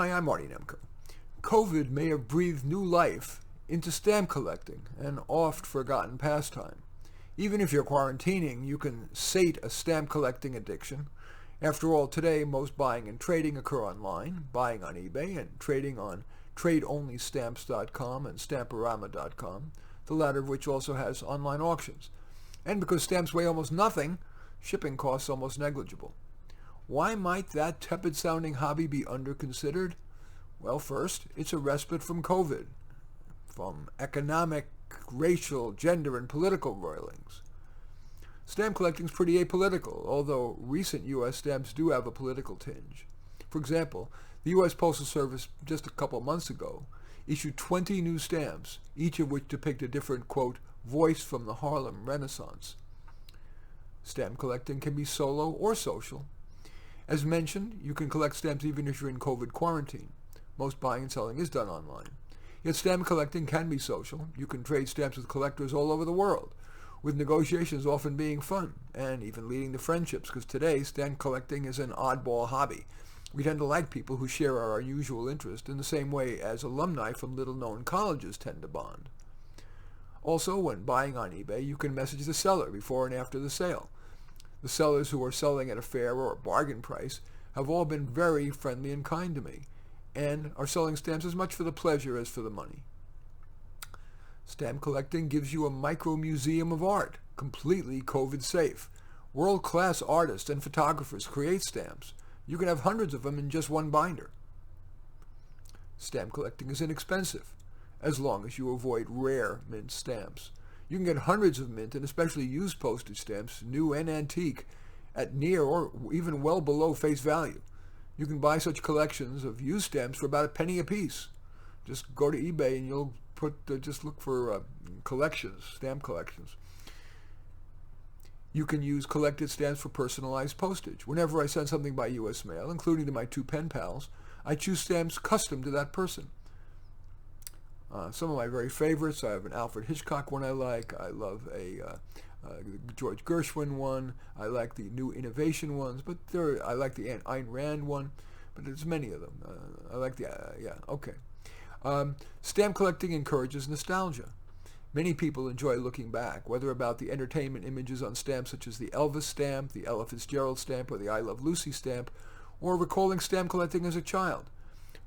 Hi, I'm Marty Nemko. COVID may have breathed new life into stamp collecting, an oft-forgotten pastime. Even if you're quarantining, you can sate a stamp collecting addiction. After all, today most buying and trading occur online, buying on eBay and trading on tradeonlystamps.com and stamporama.com, the latter of which also has online auctions. And because stamps weigh almost nothing, shipping costs almost negligible. Why might that tepid-sounding hobby be under-considered? Well, first, it's a respite from COVID, from economic, racial, gender, and political roilings. Stamp collecting is pretty apolitical, although recent U.S. stamps do have a political tinge. For example, the U.S. Postal Service, just a couple months ago, issued 20 new stamps, each of which depict a different, quote, voice from the Harlem Renaissance. Stamp collecting can be solo or social. As mentioned, you can collect stamps even if you're in COVID quarantine. Most buying and selling is done online. Yet stamp collecting can be social. You can trade stamps with collectors all over the world, with negotiations often being fun and even leading to friendships, because today stamp collecting is an oddball hobby. We tend to like people who share our unusual interest in the same way as alumni from little-known colleges tend to bond. Also, when buying on eBay, you can message the seller before and after the sale. The sellers who are selling at a fair or a bargain price have all been very friendly and kind to me, and are selling stamps as much for the pleasure as for the money. Stamp collecting gives you a micro-museum of art, completely COVID-safe. World-class artists and photographers create stamps. You can have hundreds of them in just one binder. Stamp collecting is inexpensive, as long as you avoid rare mint stamps. You can get hundreds of mint and especially used postage stamps, new and antique, at near or even well below face value. You can buy such collections of used stamps for about a penny a piece. Just go to eBay and you'll just look for collections, stamp collections. You can use collected stamps for personalized postage. Whenever I send something by U.S. mail, including to my two pen pals, I choose stamps custom to that person. Some of my very favorites, I have an Alfred Hitchcock one I like. I love a George Gershwin one. I like the New Innovation ones, but I like the Ayn Rand one, but there's many of them. I like the, Stamp collecting encourages nostalgia. Many people enjoy looking back, whether about the entertainment images on stamps such as the Elvis stamp, the Ella Fitzgerald stamp, or the I Love Lucy stamp, or recalling stamp collecting as a child.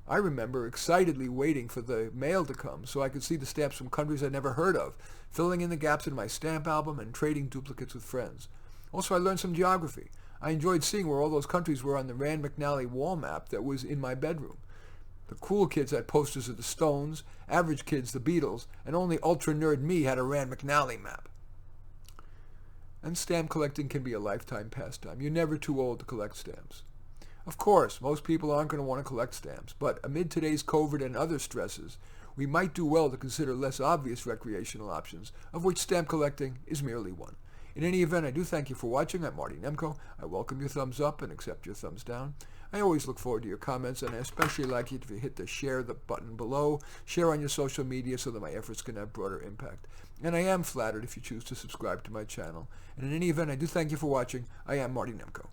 I remember excitedly waiting for the mail to come so I could see the stamps from countries I'd never heard of, filling in the gaps in my stamp album and trading duplicates with friends. Also, I learned some geography. I enjoyed seeing where all those countries were on the Rand McNally wall map that was in my bedroom. The cool kids had posters of the Stones, average kids the Beatles, and only ultra-nerd me had a Rand McNally map. And stamp collecting can be a lifetime pastime. You're never too old to collect stamps. Of course, most people aren't going to want to collect stamps, but amid today's COVID and other stresses, we might do well to consider less obvious recreational options, of which stamp collecting is merely one. In any event, I do thank you for watching. I'm Marty Nemko. I welcome your thumbs up and accept your thumbs down. I always look forward to your comments, and I especially like it if you hit the share the button below, share on your social media so that my efforts can have broader impact. And I am flattered if you choose to subscribe to my channel. And in any event, I do thank you for watching. I am Marty Nemko.